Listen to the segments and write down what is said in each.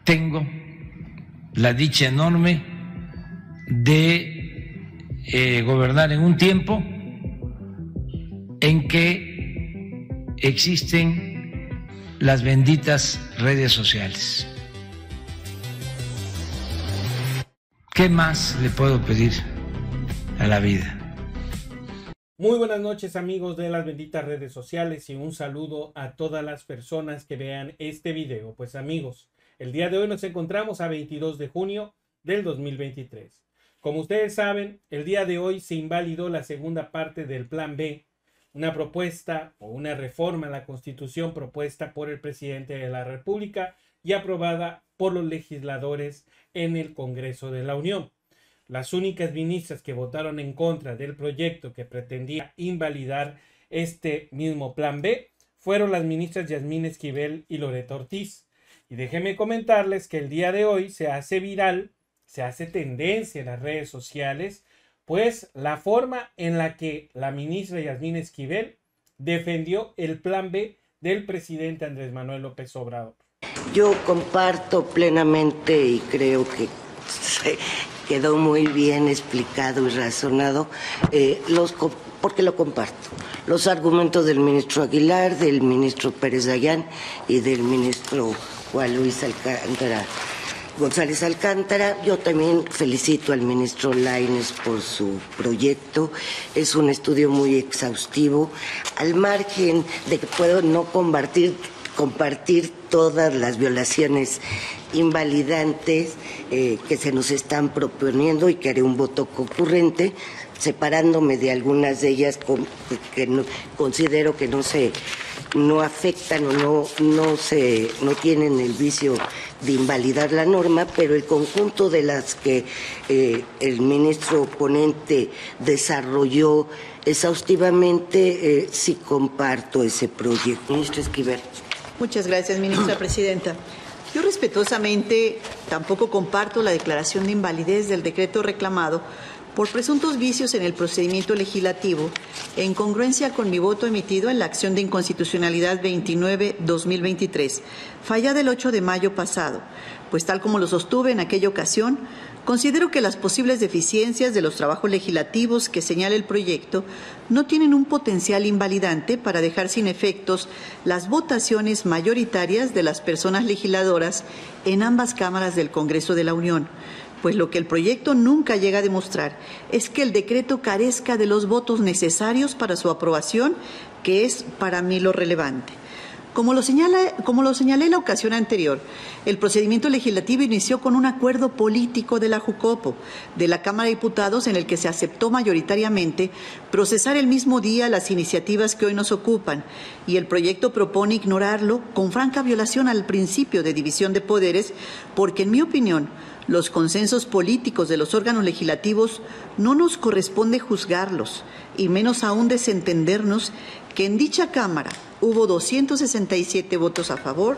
tengo la dicha enorme de gobernar en un tiempo en que existen las benditas redes sociales. ¿Qué más le puedo pedir a la vida? Muy buenas noches, amigos de las benditas redes sociales, y un saludo a todas las personas que vean este video. Pues amigos, el día de hoy nos encontramos a 22 de junio del 2023. Como ustedes saben, el día de hoy se invalidó la segunda parte del Plan B, una propuesta o una reforma a la Constitución propuesta por el presidente de la República y aprobada por los legisladores en el Congreso de la Unión. Las únicas ministras que votaron en contra del proyecto que pretendía invalidar este mismo Plan B fueron las ministras Yasmín Esquivel y Loreto Ortiz. Y déjenme comentarles que el día de hoy se hace viral, se hace tendencia en las redes sociales, pues la forma en la que la ministra Yasmín Esquivel defendió el Plan B del presidente Andrés Manuel López Obrador. Yo comparto plenamente y creo que quedó muy bien explicado y razonado, porque lo comparto, los argumentos del ministro Aguilar, del ministro Pérez Dayán y del ministro Juan Luis González Alcántara. Yo también felicito al ministro Lainez por su proyecto. Es un estudio muy exhaustivo, al margen de que puedo no compartir todas las violaciones invalidantes que se nos están proponiendo, y que haré un voto concurrente, separándome de algunas de ellas que considero que no afectan o no tienen el vicio de invalidar la norma, pero el conjunto de las que el ministro ponente desarrolló exhaustivamente, sí comparto ese proyecto. Ministro Esquivel. Muchas gracias, ministra presidenta. Yo respetuosamente tampoco comparto la declaración de invalidez del decreto reclamado por presuntos vicios en el procedimiento legislativo, en congruencia con mi voto emitido en la acción de inconstitucionalidad 29-2023, fallada el 8 de mayo pasado, pues tal como lo sostuve en aquella ocasión, considero que las posibles deficiencias de los trabajos legislativos que señala el proyecto no tienen un potencial invalidante para dejar sin efectos las votaciones mayoritarias de las personas legisladoras en ambas cámaras del Congreso de la Unión, pues lo que el proyecto nunca llega a demostrar es que el decreto carezca de los votos necesarios para su aprobación, que es para mí lo relevante. Como lo señalé en la ocasión anterior, el procedimiento legislativo inició con un acuerdo político de la JUCOPO, de la Cámara de Diputados, en el que se aceptó mayoritariamente procesar el mismo día las iniciativas que hoy nos ocupan, y el proyecto propone ignorarlo con franca violación al principio de división de poderes, porque en mi opinión, los consensos políticos de los órganos legislativos no nos corresponde juzgarlos, y menos aún desentendernos que en dicha Cámara hubo 267 votos a favor,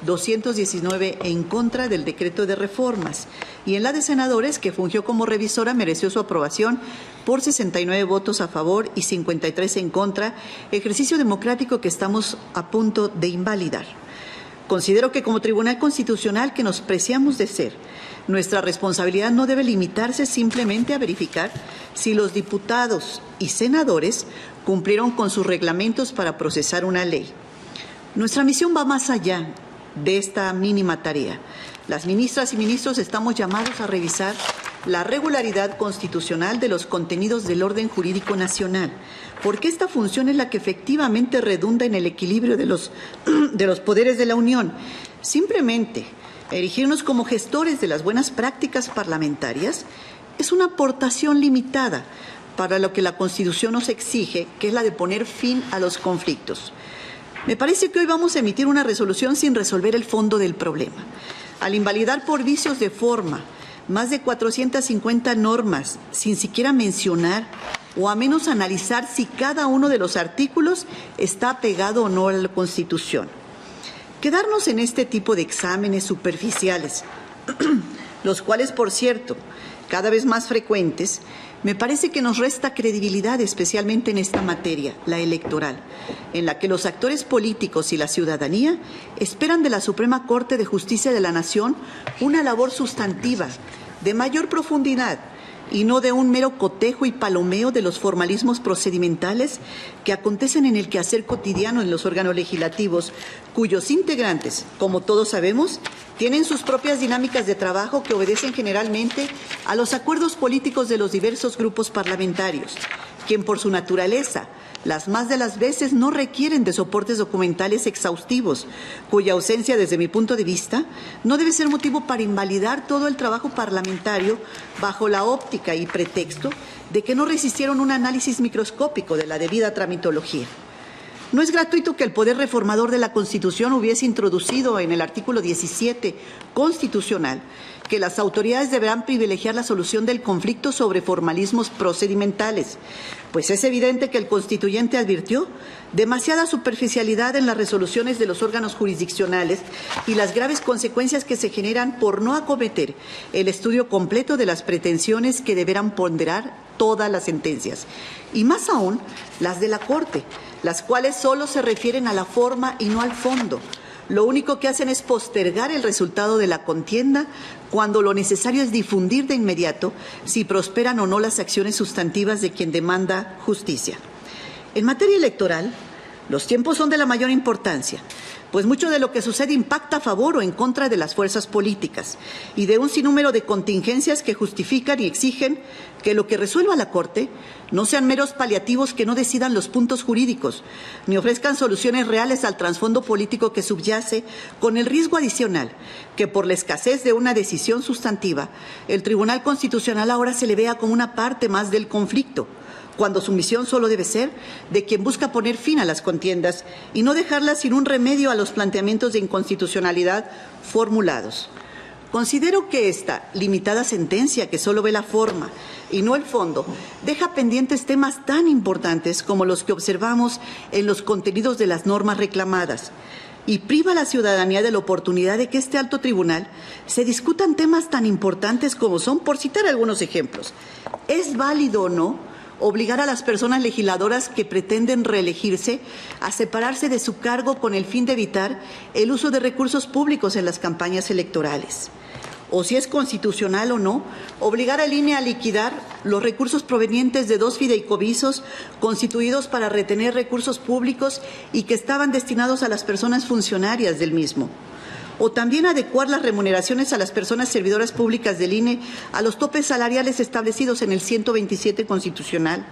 219 en contra del decreto de reformas, y en la de senadores, que fungió como revisora, mereció su aprobación por 69 votos a favor y 53 en contra, ejercicio democrático que estamos a punto de invalidar. Considero que como Tribunal Constitucional que nos preciamos de ser, nuestra responsabilidad no debe limitarse simplemente a verificar si los diputados y senadores cumplieron con sus reglamentos para procesar una ley. Nuestra misión va más allá de esta mínima tarea. Las ministras y ministros estamos llamados a revisar la regularidad constitucional de los contenidos del orden jurídico nacional, porque esta función es la que efectivamente redunda en el equilibrio de los poderes de la Unión. Simplemente erigirnos como gestores de las buenas prácticas parlamentarias es una aportación limitada para lo que la Constitución nos exige, que es la de poner fin a los conflictos. Me parece que hoy vamos a emitir una resolución sin resolver el fondo del problema. Al invalidar por vicios de forma más de 450 normas, sin siquiera mencionar o a menos analizar si cada uno de los artículos está apegado o no a la Constitución. Quedarnos en este tipo de exámenes superficiales, los cuales, por cierto, cada vez más frecuentes, me parece que nos resta credibilidad, especialmente en esta materia, la electoral, en la que los actores políticos y la ciudadanía esperan de la Suprema Corte de Justicia de la Nación una labor sustantiva, de mayor profundidad, y no de un mero cotejo y palomeo de los formalismos procedimentales que acontecen en el quehacer cotidiano en los órganos legislativos, cuyos integrantes, como todos sabemos, tienen sus propias dinámicas de trabajo que obedecen generalmente a los acuerdos políticos de los diversos grupos parlamentarios, quien por su naturaleza, las más de las veces no requieren de soportes documentales exhaustivos, cuya ausencia, desde mi punto de vista, no debe ser motivo para invalidar todo el trabajo parlamentario bajo la óptica y pretexto de que no resistieron un análisis microscópico de la debida tramitología. No es gratuito que el poder reformador de la Constitución hubiese introducido en el artículo 17 constitucional que las autoridades deberán privilegiar la solución del conflicto sobre formalismos procedimentales, pues es evidente que el constituyente advirtió demasiada superficialidad en las resoluciones de los órganos jurisdiccionales y las graves consecuencias que se generan por no acometer el estudio completo de las pretensiones que deberán ponderar todas las sentencias, y más aún las de la Corte, las cuales solo se refieren a la forma y no al fondo. Lo único que hacen es postergar el resultado de la contienda cuando lo necesario es difundir de inmediato si prosperan o no las acciones sustantivas de quien demanda justicia. En materia electoral, los tiempos son de la mayor importancia, pues mucho de lo que sucede impacta a favor o en contra de las fuerzas políticas y de un sinnúmero de contingencias que justifican y exigen que lo que resuelva la Corte no sean meros paliativos que no decidan los puntos jurídicos, ni ofrezcan soluciones reales al trasfondo político que subyace, con el riesgo adicional que por la escasez de una decisión sustantiva, el Tribunal Constitucional ahora se le vea como una parte más del conflicto, cuando su misión solo debe ser de quien busca poner fin a las contiendas y no dejarlas sin un remedio a los planteamientos de inconstitucionalidad formulados. Considero que esta limitada sentencia, que solo ve la forma y no el fondo, deja pendientes temas tan importantes como los que observamos en los contenidos de las normas reclamadas y priva a la ciudadanía de la oportunidad de que este alto tribunal se discutan temas tan importantes como son, por citar algunos ejemplos, ¿es válido o no obligar a las personas legisladoras que pretenden reelegirse a separarse de su cargo con el fin de evitar el uso de recursos públicos en las campañas electorales? O si es constitucional o no, obligar al INE a liquidar los recursos provenientes de 2 fideicomisos constituidos para retener recursos públicos y que estaban destinados a las personas funcionarias del mismo. O también adecuar las remuneraciones a las personas servidoras públicas del INE a los topes salariales establecidos en el 127 constitucional.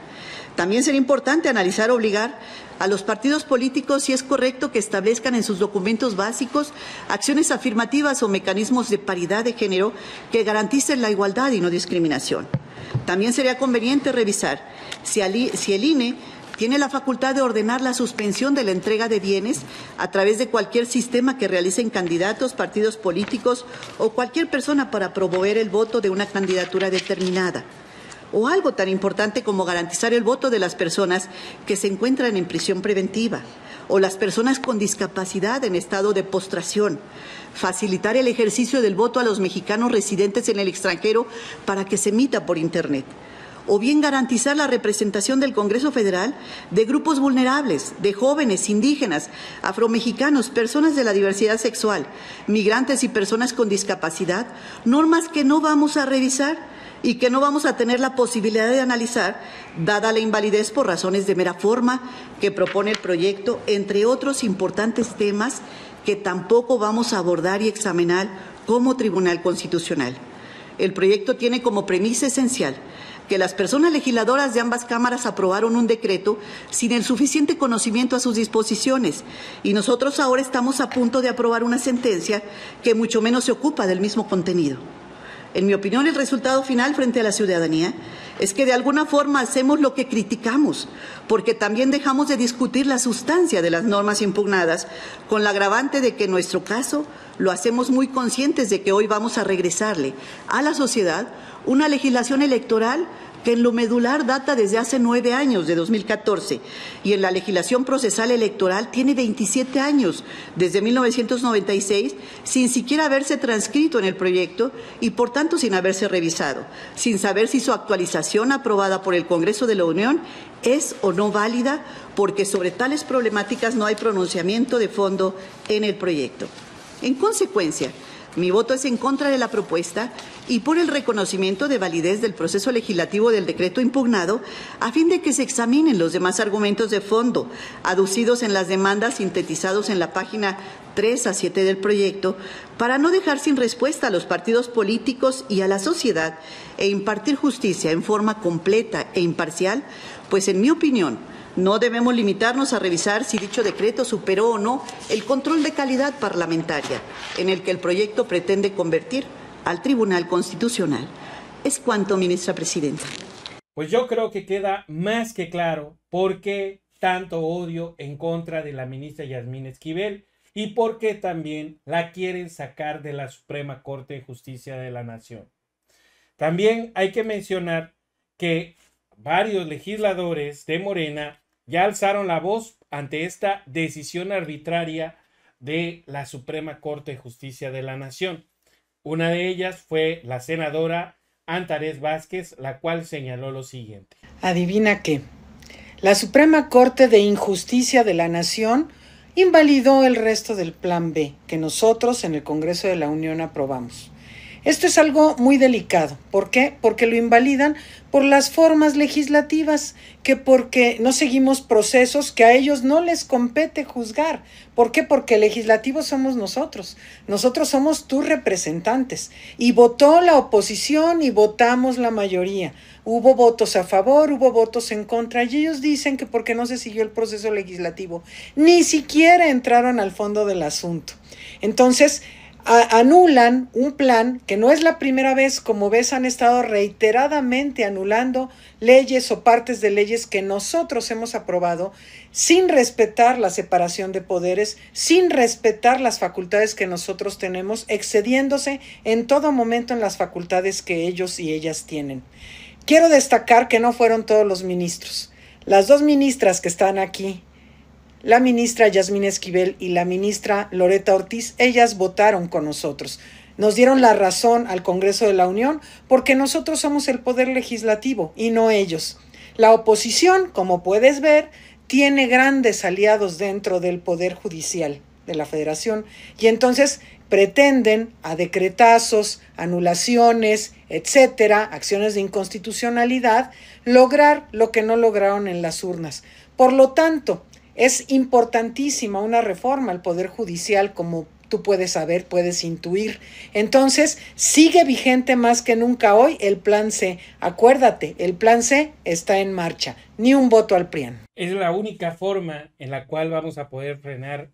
También sería importante analizar obligar a los partidos políticos si es correcto que establezcan en sus documentos básicos acciones afirmativas o mecanismos de paridad de género que garanticen la igualdad y no discriminación. También sería conveniente revisar si el INE tiene la facultad de ordenar la suspensión de la entrega de bienes a través de cualquier sistema que realicen candidatos, partidos políticos o cualquier persona para promover el voto de una candidatura determinada. O algo tan importante como garantizar el voto de las personas que se encuentran en prisión preventiva o las personas con discapacidad en estado de postración, facilitar el ejercicio del voto a los mexicanos residentes en el extranjero para que se emita por Internet, o bien garantizar la representación del Congreso Federal de grupos vulnerables, de jóvenes, indígenas, afromexicanos, personas de la diversidad sexual, migrantes y personas con discapacidad, normas que no vamos a revisar y que no vamos a tener la posibilidad de analizar, dada la invalidez por razones de mera forma que propone el proyecto, entre otros importantes temas que tampoco vamos a abordar y examinar como Tribunal Constitucional. El proyecto tiene como premisa esencial que las personas legisladoras de ambas cámaras aprobaron un decreto sin el suficiente conocimiento a sus disposiciones y nosotros ahora estamos a punto de aprobar una sentencia que mucho menos se ocupa del mismo contenido. En mi opinión, el resultado final frente a la ciudadanía es que de alguna forma hacemos lo que criticamos, porque también dejamos de discutir la sustancia de las normas impugnadas, con la agravante de que en nuestro caso lo hacemos muy conscientes de que hoy vamos a regresarle a la sociedad una legislación electoral que en lo medular data desde hace 9 años, de 2014, y en la legislación procesal electoral tiene 27 años, desde 1996, sin siquiera haberse transcrito en el proyecto y, por tanto, sin haberse revisado, sin saber si su actualización aprobada por el Congreso de la Unión es o no válida, porque sobre tales problemáticas no hay pronunciamiento de fondo en el proyecto. En consecuencia, mi voto es en contra de la propuesta y por el reconocimiento de validez del proceso legislativo del decreto impugnado, a fin de que se examinen los demás argumentos de fondo aducidos en las demandas sintetizados en la página 3 a 7 del proyecto, para no dejar sin respuesta a los partidos políticos y a la sociedad e impartir justicia en forma completa e imparcial, pues en mi opinión, no debemos limitarnos a revisar si dicho decreto superó o no el control de calidad parlamentaria en el que el proyecto pretende convertir al Tribunal Constitucional. Es cuanto, ministra presidenta. Pues yo creo que queda más que claro por qué tanto odio en contra de la ministra Yasmín Esquivel y por qué también la quieren sacar de la Suprema Corte de Justicia de la Nación. También hay que mencionar que varios legisladores de Morena ya alzaron la voz ante esta decisión arbitraria de la Suprema Corte de Justicia de la Nación. Una de ellas fue la senadora Antares Vázquez, la cual señaló lo siguiente. Adivina qué. La Suprema Corte de Justicia de la Nación invalidó el resto del Plan B que nosotros en el Congreso de la Unión aprobamos. Esto es algo muy delicado. ¿Por qué? Porque lo invalidan por las formas legislativas, que porque no seguimos procesos que a ellos no les compete juzgar. ¿Por qué? Porque legislativos somos nosotros. Nosotros somos tus representantes. Y votó la oposición y votamos la mayoría. Hubo votos a favor, hubo votos en contra, y ellos dicen que porque no se siguió el proceso legislativo, ni siquiera entraron al fondo del asunto. Entonces, anulan un plan que no es la primera vez. Como ves, han estado reiteradamente anulando leyes o partes de leyes que nosotros hemos aprobado sin respetar la separación de poderes, sin respetar las facultades que nosotros tenemos, excediéndose en todo momento en las facultades que ellos y ellas tienen. Quiero destacar que no fueron todos los ministros. Las dos ministras que están aquí, la ministra Yasmín Esquivel y la ministra Loretta Ortiz, ellas votaron con nosotros. Nos dieron la razón al Congreso de la Unión porque nosotros somos el poder legislativo y no ellos. La oposición, como puedes ver, tiene grandes aliados dentro del Poder Judicial de la Federación y entonces pretenden a decretazos, anulaciones, etcétera, acciones de inconstitucionalidad, lograr lo que no lograron en las urnas. Por lo tanto, es importantísima una reforma al Poder Judicial, como tú puedes saber, puedes intuir. Entonces, sigue vigente más que nunca hoy el Plan C. Acuérdate, el Plan C está en marcha. Ni un voto al PRIAN. Es la única forma en la cual vamos a poder frenar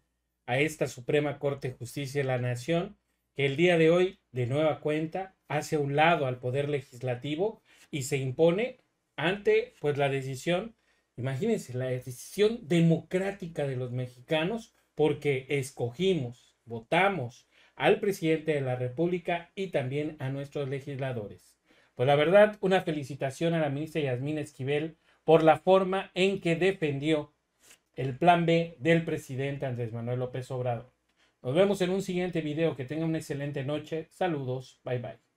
a esta Suprema Corte de Justicia de la Nación, que el día de hoy, de nueva cuenta, hace a un lado al Poder Legislativo y se impone ante pues la decisión. Imagínense, la decisión democrática de los mexicanos, porque escogimos, votamos al presidente de la República y también a nuestros legisladores. Pues la verdad, una felicitación a la ministra Yasmín Esquivel por la forma en que defendió el Plan B del presidente Andrés Manuel López Obrador. Nos vemos en un siguiente video. Que tengan una excelente noche. Saludos. Bye bye.